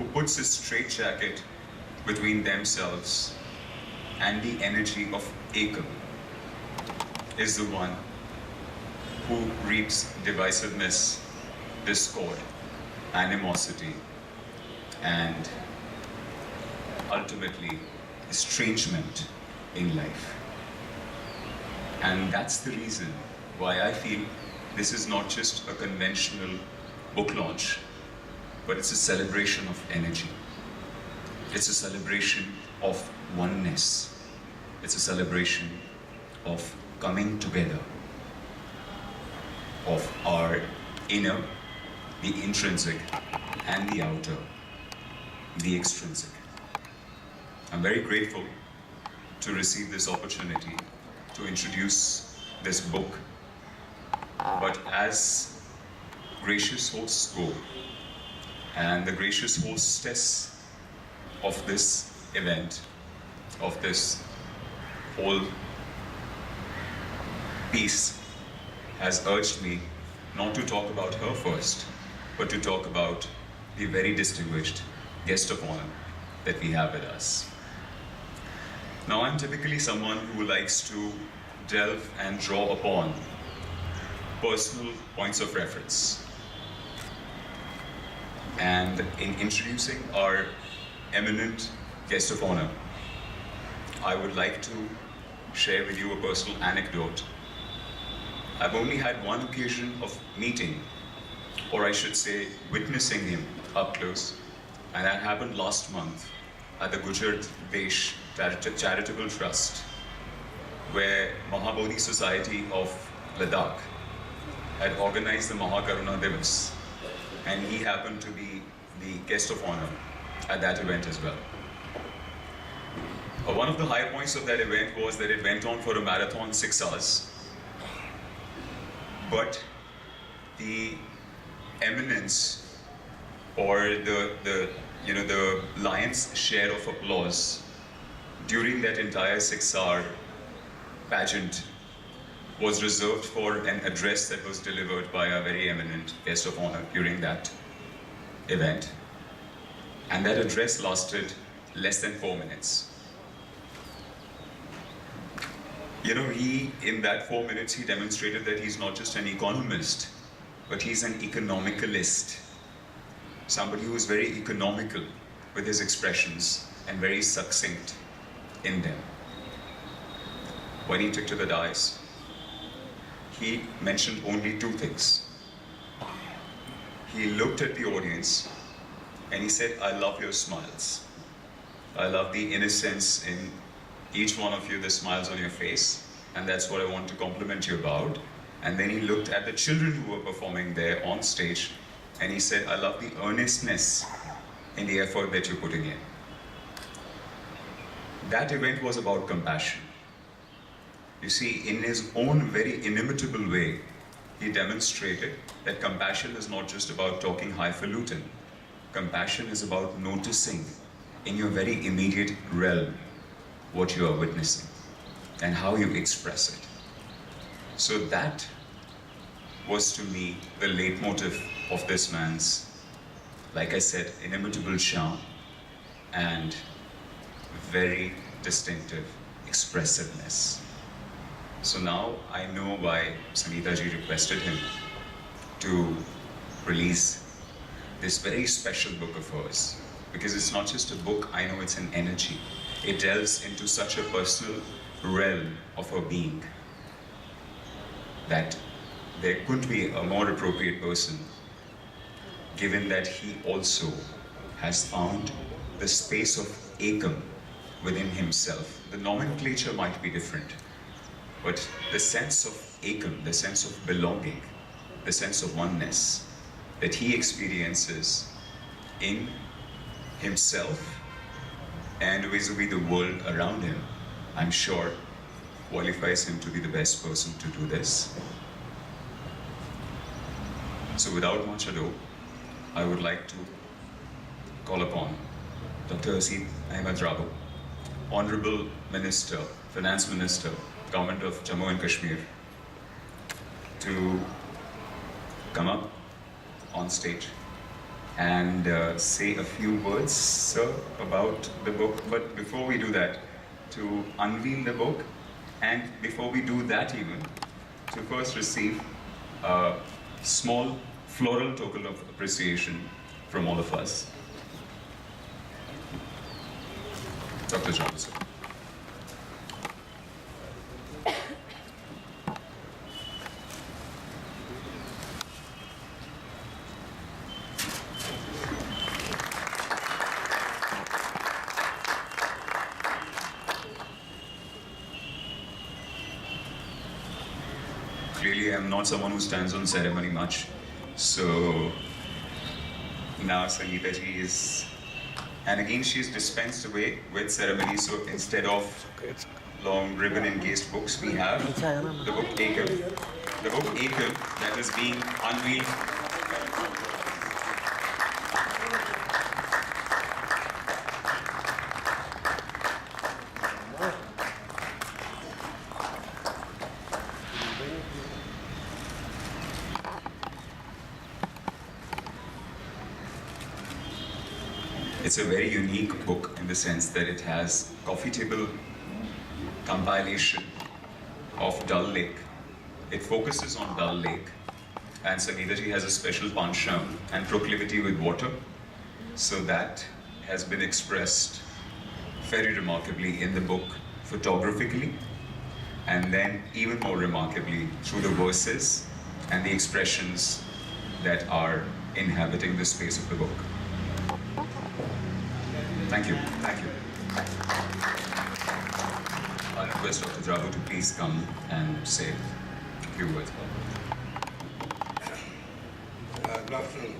who puts a straitjacket between themselves and the energy of Ekam is the one who reaps divisiveness, discord, animosity, and ultimately estrangement in life. And that's the reason why I feel this is not just a conventional book launch, but it's a celebration of energy. It's a celebration of oneness. It's a celebration of coming together of our inner, the intrinsic, and the outer, the extrinsic. I'm very grateful to receive this opportunity to introduce this book. But as gracious hosts go, and the gracious hostess of this event, of this whole piece, has urged me not to talk about her first, but to talk about the very distinguished guest of honor that we have with us. Now, I'm typically someone who likes to delve and draw upon personal points of reference. And in introducing our eminent guest of honor, I would like to share with you a personal anecdote. I've only had one occasion of meeting, or I should say witnessing him up close, and that happened last month at the Gujarat Desh Charitable Trust, where Mahabodhi Society of Ladakh had organized the Mahakaruna Divas, and he happened to be the guest of honor at that event as well. One of the high points of that event was that it went on for a marathon 6 hours. But the eminence or the lion's share of applause during that entire 6-hour pageant was reserved for an address that was delivered by a very eminent guest of honor during that event. And that address lasted less than 4 minutes. In that 4 minutes, he demonstrated that he's not just an economist, but he's an economicalist. Somebody who is very economical with his expressions and very succinct in them. When he took to the dais, he mentioned only 2 things. He looked at the audience and he said, "I love your smiles. I love the innocence in each one of you, the smiles on your face, and that's what I want to compliment you about." And then he looked at the children who were performing there on stage, and he said, "I love the earnestness in the effort that you're putting in." That event was about compassion. You see, in his own very inimitable way, he demonstrated that compassion is not just about talking highfalutin. Compassion is about noticing in your very immediate realm what you are witnessing and how you express it. So that was to me the leitmotif of this man's, like I said, inimitable charm and very distinctive expressiveness. So now I know why Sangeeta ji requested him to release this very special book of hers, because it's not just a book, I know it's an energy. It delves into such a personal realm of her being that there couldn't be a more appropriate person, given that he also has found the space of Ekam within himself. The nomenclature might be different, but the sense of Ekam, the sense of belonging, the sense of oneness that he experiences in himself and vis-a-vis the world around him, I'm sure qualifies him to be the best person to do this. So without much ado, I would like to call upon Dr. Haseeb Drabu, Honorable Minister, Finance Minister, Government of Jammu and Kashmir, to come up on stage and say a few words, sir, about the book. But before we do that, to unveil the book, and before we do that even, to first receive a small floral token of appreciation from all of us. Dr. Drabu, sir. Clearly, I'm not someone who stands on ceremony much. So now Sangeeta ji is, and again she's dispensed away with ceremony. So instead of long ribbon encased books, we have the book Ekam. The book Ekam that is being unveiled. It's a very unique book in the sense that it has coffee table compilation of Dal Lake. It focuses on Dal Lake, and Sangeeta ji has a special penchant and proclivity with water, so that has been expressed very remarkably in the book photographically, and then even more remarkably through the verses and the expressions that are inhabiting the space of the book. Thank you. Thank you. I request Dr. Drabu to please come and say a few words about it. Good afternoon.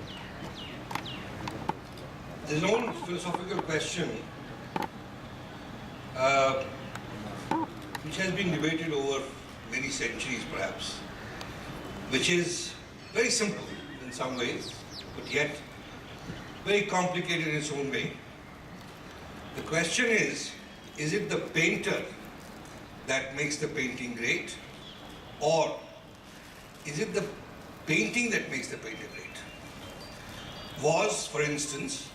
There's an old philosophical question which has been debated over many centuries perhaps, which is very simple in some ways, but yet very complicated in its own way. The question is it the painter that makes the painting great, or is it the painting that makes the painter great? Was, for instance,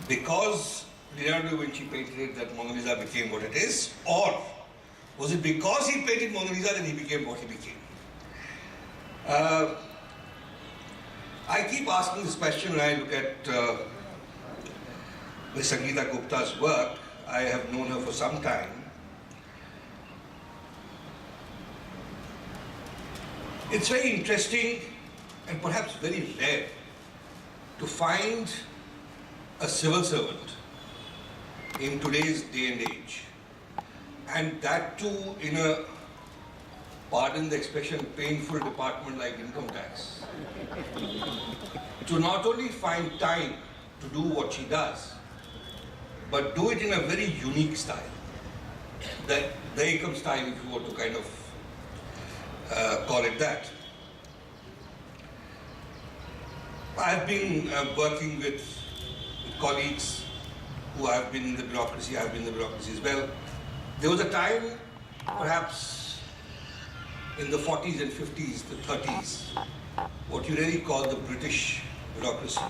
because Leonardo da Vinci painted it that Mona Lisa became what it is, or was it because he painted Mona Lisa that he became what he became? I keep asking this question when I look at Ms. Sangeeta Gupta's work. I have known her for some time. It's very interesting and perhaps very rare to find a civil servant in today's day and age, and that too in a, pardon the expression, painful department like income tax, to not only find time to do what she does, but do it in a very unique style. The Ekam style, if you were to kind of call it that. I've been working with colleagues who have been in the bureaucracy, I've been in the bureaucracy as well. There was a time, perhaps in the 40s and 50s, the 30s, what you really call the British bureaucracy.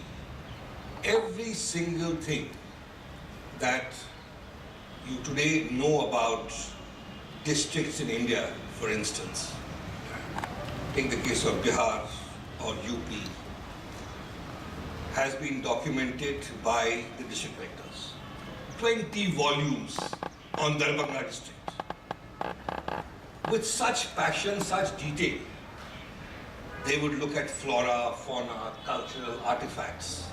Every single thing that you today know about districts in India, for instance, take the case of Bihar or UP, has been documented by the district collectors. 20 volumes on Darbhanga district. With such passion, such detail, they would look at flora, fauna, cultural artifacts.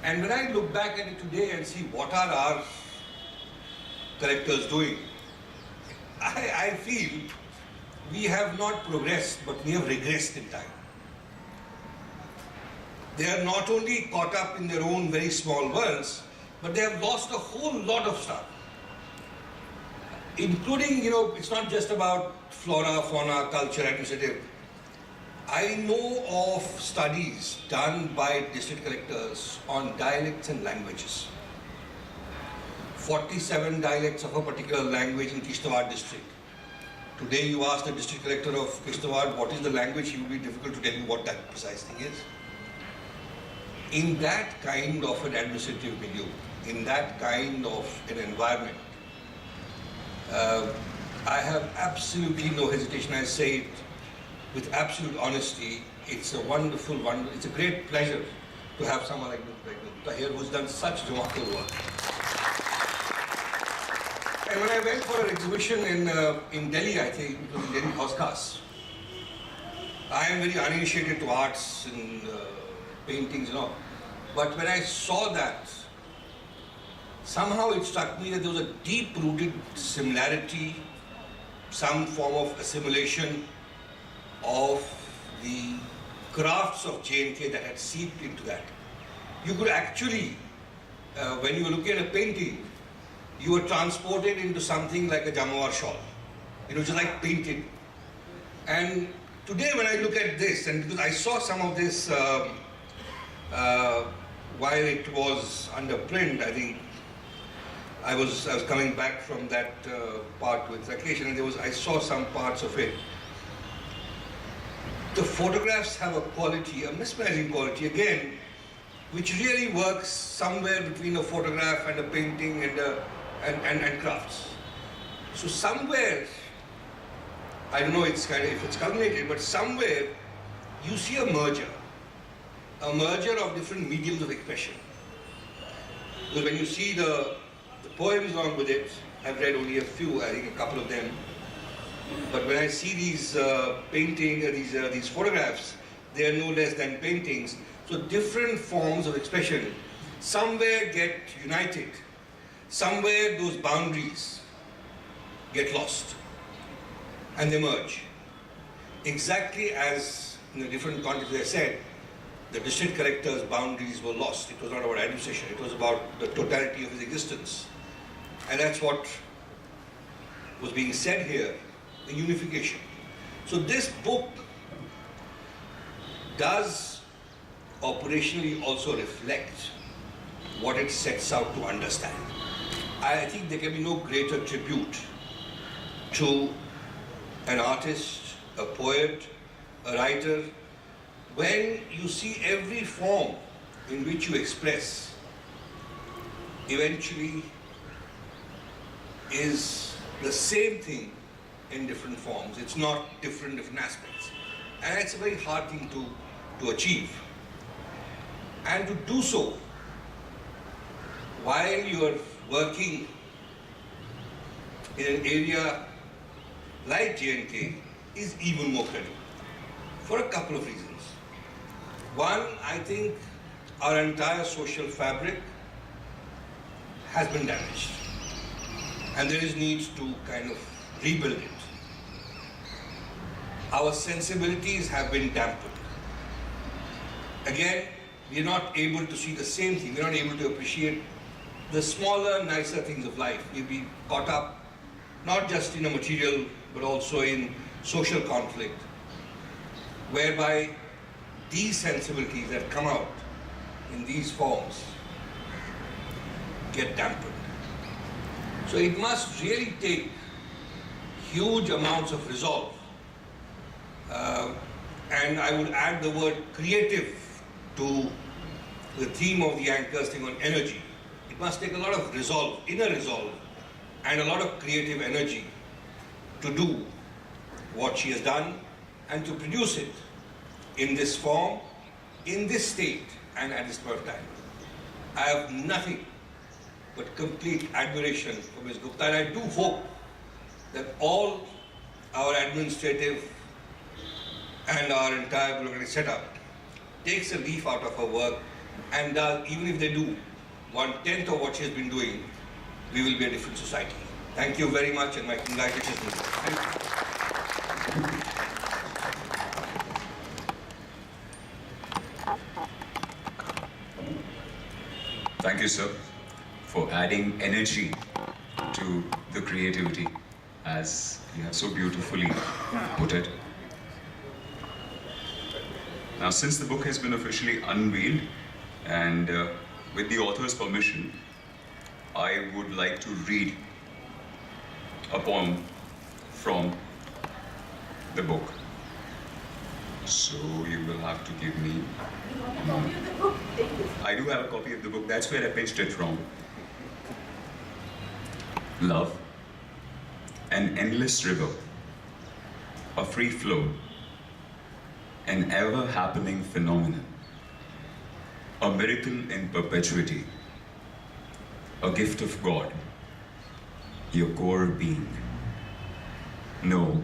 And when I look back at it today and see what are our collectors doing, I feel we have not progressed, but we have regressed in time. They are not only caught up in their own very small worlds, but they have lost a whole lot of stuff. Including, it's not just about flora, fauna, culture, administrative. I know of studies done by district collectors on dialects and languages. 47 dialects of a particular language in Kishtawar district. Today you ask the district collector of Kishtawar what is the language, he will be difficult to tell you what that precise thing is. in that kind of an administrative milieu, in that kind of an environment, I have absolutely no hesitation. I say it with absolute honesty. It's a wonderful, it's a great pleasure to have someone like Gupta here who's done such remarkable work. And when I went for an exhibition in Delhi, I think it was in Delhi House, I am very uninitiated to arts and paintings and all. But when I saw that, somehow it struck me that there was a deep-rooted similarity, some form of assimilation of the crafts of J&K that had seeped into that. You could actually, when you were looking at a painting, you were transported into something like a Jammu shawl, just like painted. And today when I look at this, and because I saw some of this while it was under print, I think I was coming back from that part with Rakesh, and I saw some parts of it. The photographs have a quality, a mesmerizing quality, again, which really works somewhere between a photograph and a painting and crafts. So somewhere, I don't know if it's culminated, but somewhere you see a merger of different mediums of expression. Because when you see the poems along with it, I've read only a few, I think a couple of them. But when I see these these photographs, they are no less than paintings. So different forms of expression somewhere get united. Somewhere those boundaries get lost and they merge. Exactly as in a different context I said, the district collector's boundaries were lost. It was not about administration, it was about the totality of his existence. And that's what was being said here, the unification. So this book does operationally also reflect what it sets out to understand. I think there can be no greater tribute to an artist, a poet, a writer, when you see every form in which you express eventually is the same thing in different forms. It's not different aspects. And it's a very hard thing to achieve. And to do so while you are working in an area like J&K is even more critical for a couple of reasons. One, I think our entire social fabric has been damaged and there is need to kind of rebuild it. Our sensibilities have been dampened. Again, we are not able to see the same thing. We are not able to appreciate the smaller, nicer things of life. We've been caught up not just in a material, but also in social conflict, whereby these sensibilities that come out in these forms get dampened. So it must really take huge amounts of resolve. And I would add the word creative to the theme of the anchors thing on energy. It must take a lot of resolve, inner resolve, and a lot of creative energy to do what she has done and to produce it in this form, in this state, and at this point of time. I have nothing but complete admiration for Ms. Gupta, and I do hope that all our administrative and our entire bureaucratic setup takes a leaf out of her work and does, even if they do 1/10 of what she has been doing, we will be a different society. Thank you very much, and my congratulations. Thank you. Thank you, sir, for adding energy to the creativity, as you have so beautifully put it. Now, since the book has been officially unveiled, and with the author's permission, I would like to read a poem from the book. So you will have to give me. I do have a copy of the book. That's where I pinched it from. Love, an endless river, a free flow, an ever-happening phenomenon, a miracle in perpetuity, a gift of God, your core being. Know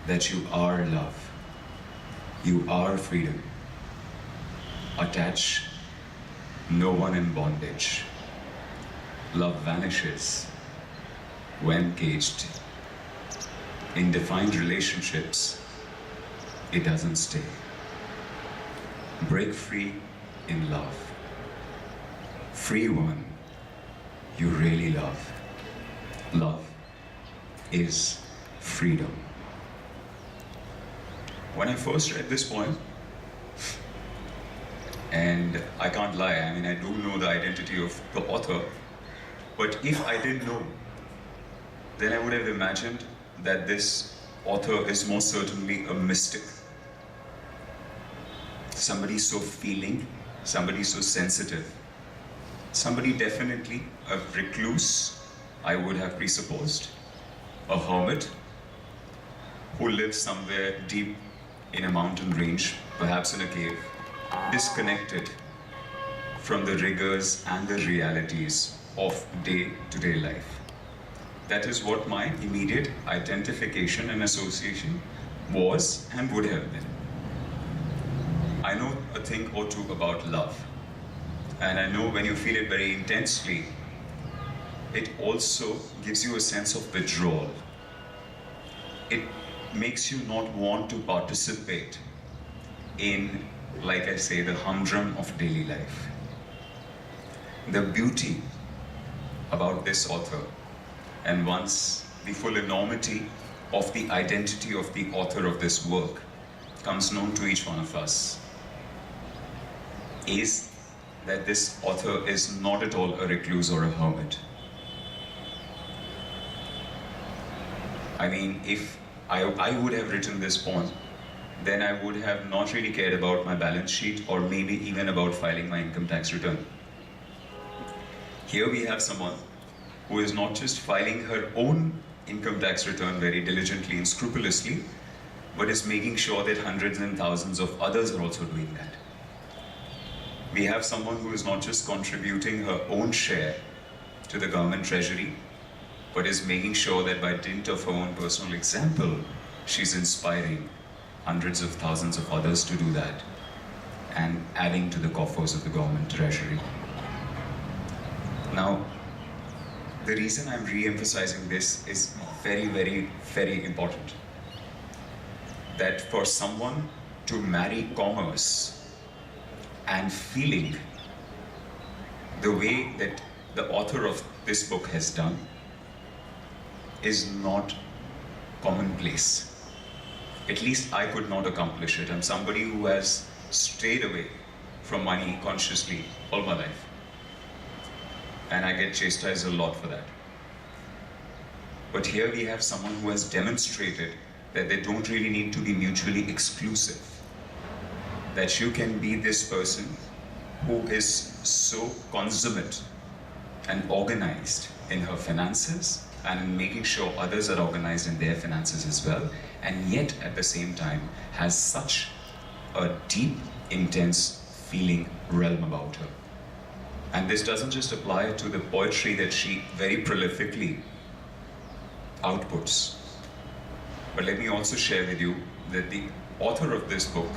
that you are love. You are freedom. Attach no one in bondage. Love vanishes when caged. In defined relationships, it doesn't stay. Break free in love. Free one you really love. Love is freedom. When I first read this poem, and I can't lie, I mean, I do know the identity of the author, but if I didn't know, then I would have imagined that this author is most certainly a mystic. Somebody so feeling, somebody so sensitive, somebody definitely a recluse, I would have presupposed, a hermit who lives somewhere deep in a mountain range, perhaps in a cave, disconnected from the rigors and the realities of day-to-day life. That is what my immediate identification and association was and would have been. I know a thing or two about love, and I know when you feel it very intensely, it also gives you a sense of withdrawal. It makes you not want to participate in, like I say, the humdrum of daily life. The beauty about this author, and once the full enormity of the identity of the author of this work comes known to each one of us, is that this author is not at all a recluse or a hermit. I mean, if I would have written this poem, then I would have not really cared about my balance sheet or maybe even about filing my income tax return. Here we have someone who is not just filing her own income tax return very diligently and scrupulously, but is making sure that hundreds and thousands of others are also doing that. We have someone who is not just contributing her own share to the government treasury, but is making sure that by dint of her own personal example, she's inspiring hundreds of thousands of others to do that and adding to the coffers of the government treasury. Now, the reason I'm re-emphasizing this is very, very, very important. That for someone to marry commerce and feeling the way that the author of this book has done is not commonplace. At least I could not accomplish it. I'm somebody who has strayed away from money consciously all my life. And I get chastised a lot for that. But here we have someone who has demonstrated that they don't really need to be mutually exclusive. That you can be this person who is so consummate and organized in her finances and in making sure others are organized in their finances as well, and yet at the same time has such a deep, intense feeling realm about her. And this doesn't just apply to the poetry that she very prolifically outputs. But let me also share with you that the author of this book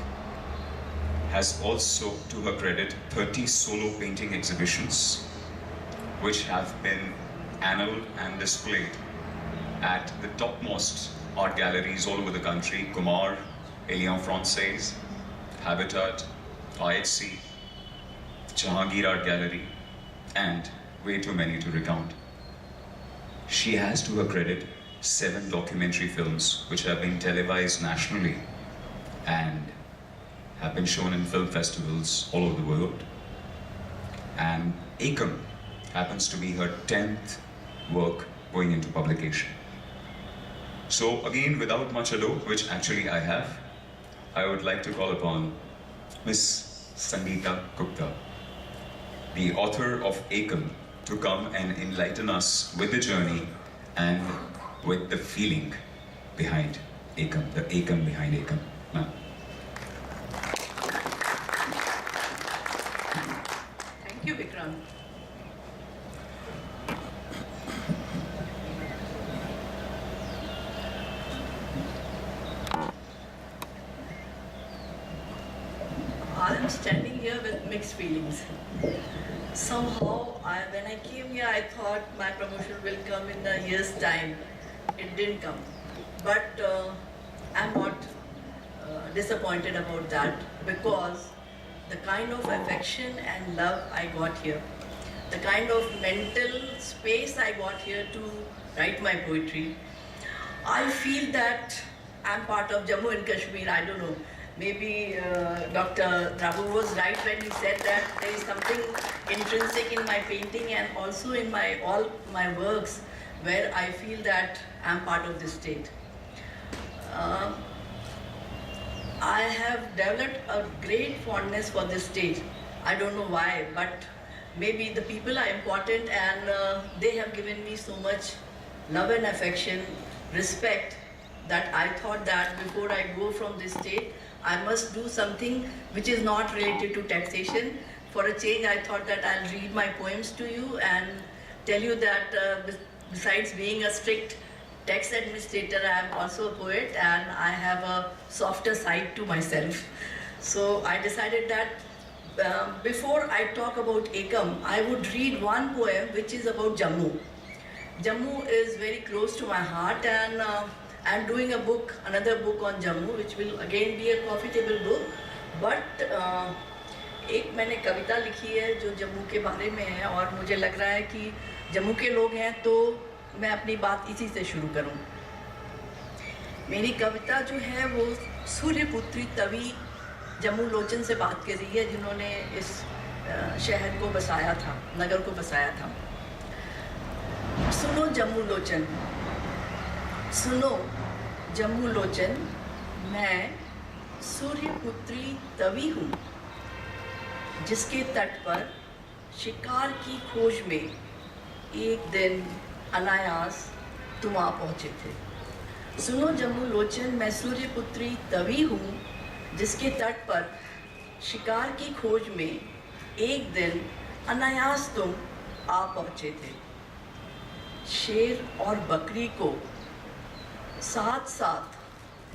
has also, to her credit, 30 solo painting exhibitions which have been annulled and displayed at the topmost art galleries all over the country: Kumar, Alliance Francaise, Habitat, IHC, Jahangir Art Gallery, and way too many to recount. She has, to her credit, 7 documentary films which have been televised nationally and have been shown in film festivals all over the world. And Ekam happens to be her 10th work going into publication. So again, without much ado, which actually I have, I would like to call upon Miss Sangeeta Gupta, the author of Ekam, to come and enlighten us with the journey and with the feeling behind Ekam, the Ekam behind Ekam. Ma'am. Thank you, Vikram. I'm standing here with mixed feelings. Somehow, when I came here, I thought my promotion will come in a year's time. It didn't come. But I'm not disappointed about that, because the kind of affection and love I got here, the kind of mental space I got here to write my poetry, I feel that I'm part of Jammu and Kashmir. I don't know. Maybe Dr. Drabu was right when he said that there is something intrinsic in my painting and also in all my works where I feel that I'm part of this state. I have developed a great fondness for this state. I don't know why, but maybe the people are important, and they have given me so much love and affection, respect, that I thought that before I go from this state, I must do something which is not related to taxation. For a change, I thought that I'll read my poems to you and tell you that besides being a strict tax administrator, I am also a poet, and I have a softer side to myself. So I decided that before I talk about Ekam, I would read one poem which is about Jammu. Jammu is very close to my heart, and I'm doing a book, another book on Jammu, which will again be a coffee table book. But एक मैंने कविता लिखी है जो जम्मू के बारे में है, और मुझे लग रहा है कि जम्मू के लोग हैं तो मैं अपनी बात इसी से शुरू करूं। मेरी कविता जो है वो सूर्यपुत्री तवी जम्मू लोचन से बात कर रही है, जिन्होंने इस शहर को बसाया था, नगर को बसाया था। सुनो जम्मू लोचन, सुनो जम्मू लोचन, मैं सूर्यपुत्री तवी हूँ जिसके तट पर शिकार की खोज में एक दिन अनायास तुम आ पहुँचे थे। सुनो जम्मू लोचन, मैं सूर्यपुत्री तवी हूँ जिसके तट पर शिकार की खोज में एक दिन अनायास तुम आ पहुँचे थे। शेर और बकरी को साथ साथ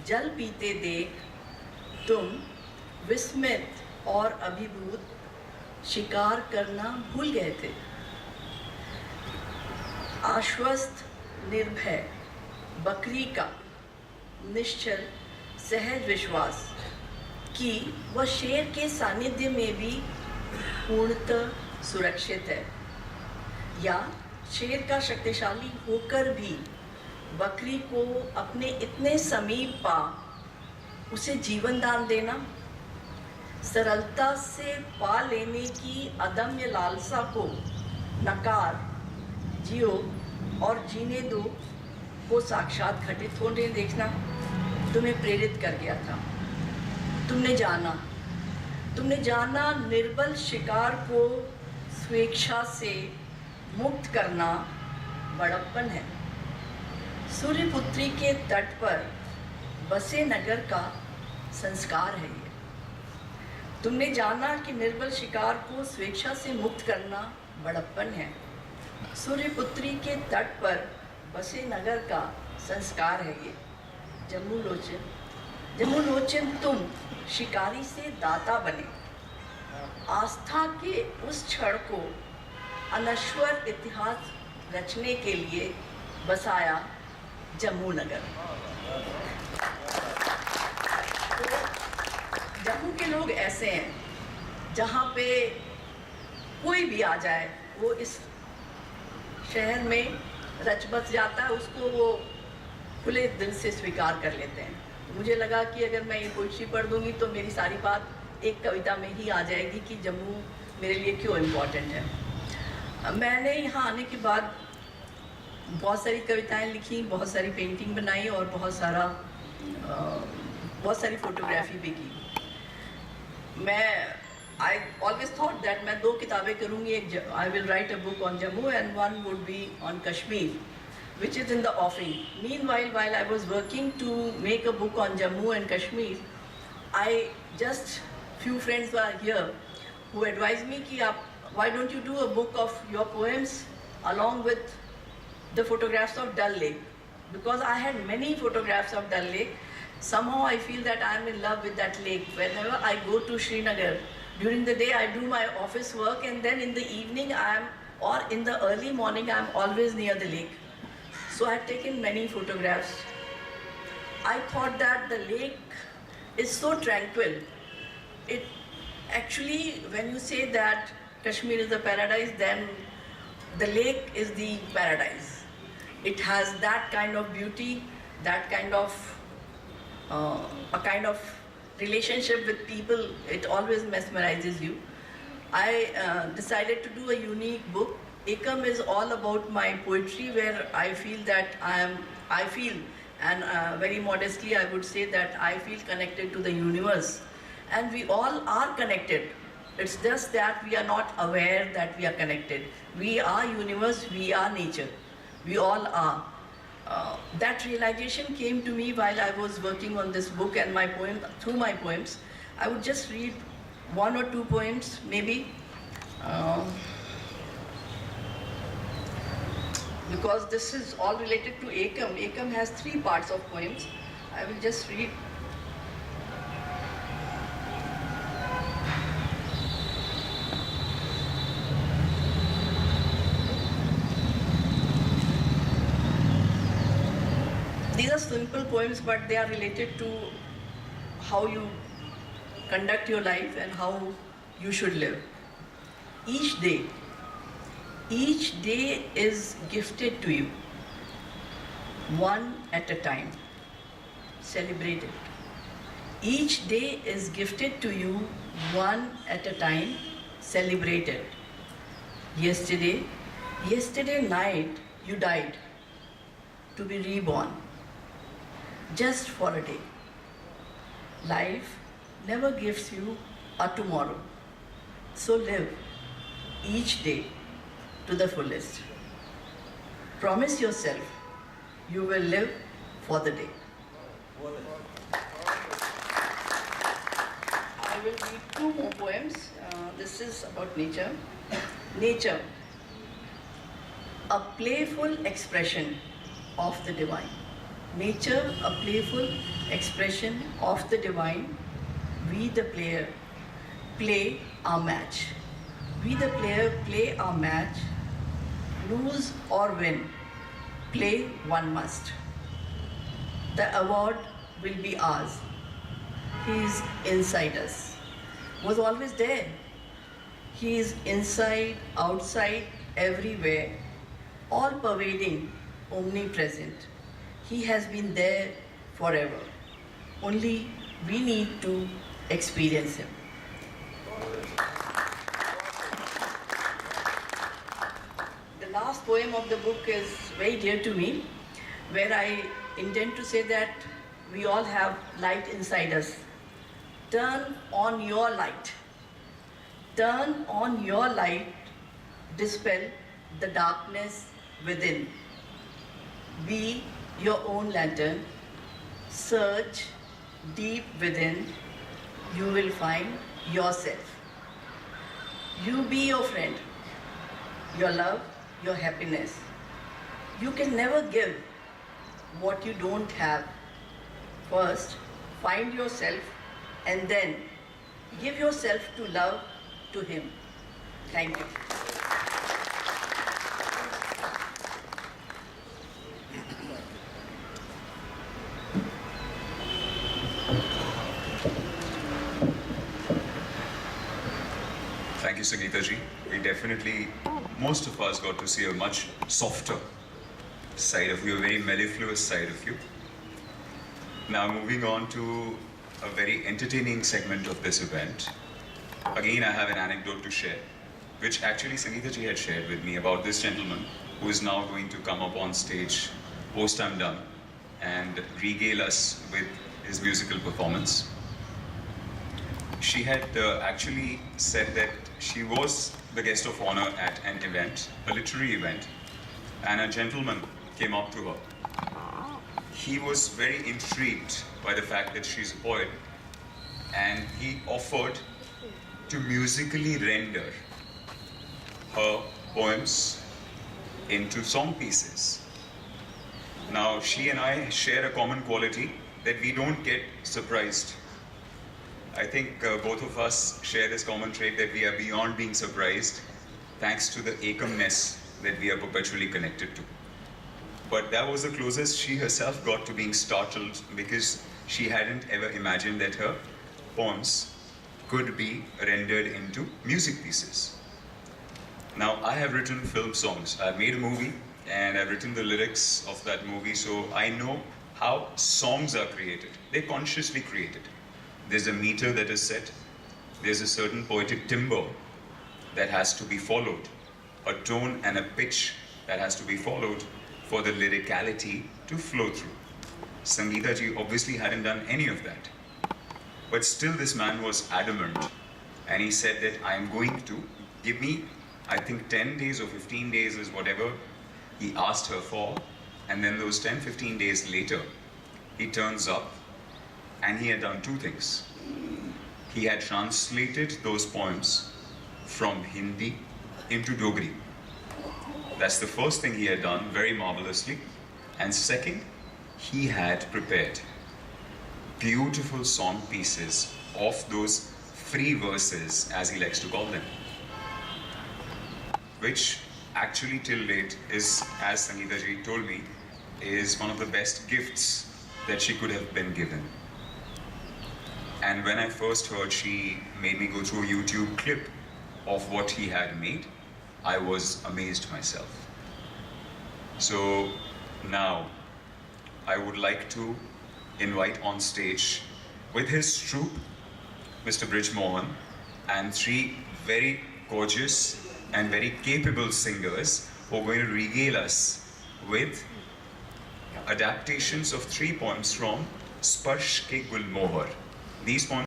जल पीते देख तुम विस्मित और अभिभूत शिकार करना भूल गए थे। आश्वस्त निर्भय बकरी का निश्चल सहज विश्वास कि वह शेर के सानिध्य में भी पूर्णतः सुरक्षित है, या शेर का शक्तिशाली होकर भी बकरी को अपने इतने समीप पा उसे जीवन दान देना, सरलता से पा लेने की अदम्य लालसा को नकार जियो और जीने दो को साक्षात घटित होने देखना तुम्हें प्रेरित कर गया था। तुमने जाना निर्बल शिकार को स्वेच्छा से मुक्त करना बड़प्पन है। सूर्यपुत्री के तट पर बसे नगर का संस्कार है ये। तुमने जाना कि निर्बल शिकार को स्वेच्छा से मुक्त करना बड़प्पन है। सूर्यपुत्री के तट पर बसे नगर का संस्कार है ये। जम्मू लोचन तुम शिकारी से दाता बने, आस्था के उस क्षण को अनश्वर इतिहास रचने के लिए बसाया जम्मू नगर। तो जम्मू के लोग ऐसे हैं जहाँ पे कोई भी आ जाए वो इस शहर में रच बस जाता है, उसको वो खुले दिल से स्वीकार कर लेते हैं। मुझे लगा कि अगर मैं ये पोइट्री पढ़ दूंगी तो मेरी सारी बात एक कविता में ही आ जाएगी कि जम्मू मेरे लिए क्यों इम्पोर्टेंट है। मैंने यहाँ आने के बाद बहुत सारी कविताएं लिखी, बहुत सारी पेंटिंग बनाई और बहुत सारा बहुत सारी फोटोग्राफी भी की। I always thought that मैं 2 किताबें करूँगी, I will write a book on Jammu and one would be on Kashmir, which is in the offing. Meanwhile, while I was working to make a book on Jammu and Kashmir, few friends were here who advised me कि why don't you do a book of your poems along with the photographs of Dal Lake? Because I had many photographs of Dal Lake. Somehow I feel that I am in love with that lake. Whenever I go to Srinagar, during the day I do my office work, and then in the evening or in the early morning I am always near the lake. So I had taken many photographs. I thought that the lake is so tranquil. It actually, when you say that Kashmir is the paradise, then the lake is the paradise. It has that kind of beauty, that kind of a kind of relationship with people. It always mesmerizes you. I decided to do a unique book. Ekam is all about my poetry, where I feel that and very modestly I would say that I feel connected to the universe, and we all are connected. It's just that we are not aware that we are connected. We are universe, we are nature, we all are. That realization came to me while I was working on this book, and through my poems. I would just read 1 or 2 poems maybe, because this is all related to Ekam. Ekam has 3 parts of poems. I will just read. These are simple poems, but they are related to how you conduct your life and how you should live. Each day is gifted to you, one at a time. Celebrate it. Each day is gifted to you, one at a time. Celebrate it. Yesterday night you died to be reborn, just for a day. Life never gives you a tomorrow, so live each day to the fullest. Promise yourself you will live for the day. I will read 2 more poems. This is about nature. Nature, a playful expression of the divine. Nature, a playful expression of the divine. We the player play our match. We the player play our match. Lose or win, play one must. The award will be ours. He is inside us. Was always there. He is inside, outside, everywhere, all pervading, omnipresent. He has been there forever. Only we need to experience him. The last poem of the book is very dear to me, where I intend to say that we all have light inside us. Turn on your light. Turn on your light. Dispel the darkness within. Be your own lantern. Search deep within. You will find yourself. You be your friend, your love, your happiness. You can never give what you don't have. First, find yourself, and then give yourself to love, to him. Thank you. Thank you, Sangeeta ji. We definitely, most of us got to see a much softer side of you, a very mellifluous side of you. Now moving on to a very entertaining segment of this event. Again, I have an anecdote to share, which actually Sangeeta ji had shared with me about this gentleman who is now going to come up on stage post I'm done and regale us with his musical performance. She had actually said that she was the guest of honor at an event, a literary event, and a gentleman came up to her. He was very intrigued by the fact that she's a poet, and he offered to musically render her poems into song pieces. Now, she and I share a common quality that we don't get surprised. I think both of us share this common trait that we are beyond being surprised thanks to the Ekamness that we are perpetually connected to. But that was the closest she herself got to being startled, because she hadn't ever imagined that her poems could be rendered into music pieces. Now, I have written film songs. I've made a movie and I've written the lyrics of that movie, so I know how songs are created. They're consciously created. There's a meter that is set. There's a certain poetic timbre that has to be followed, a tone and a pitch that has to be followed for the lyricality to flow through. Sangeeta ji obviously hadn't done any of that. But still this man was adamant, and he said that I'm going to give me, I think 10 days or 15 days is whatever he asked her for, and then those 10-15 days later, he turns up and he had done two things. He had translated those poems from Hindi into Dogri. That's the first thing he had done very marvelously. And second, he had prepared beautiful song pieces of those free verses, as he likes to call them, which actually till date is, as Sangeeta ji told me, is one of the best gifts that she could have been given. And when I first heard, she made me go through a YouTube clip of what he had made, I was amazed myself. So now I would like to invite on stage with his troupe, Mr. Brij Mohan, and three very gorgeous and very capable singers who are going to regale us with adaptations of three poems from Sparsh Ke Gulmohar. These poems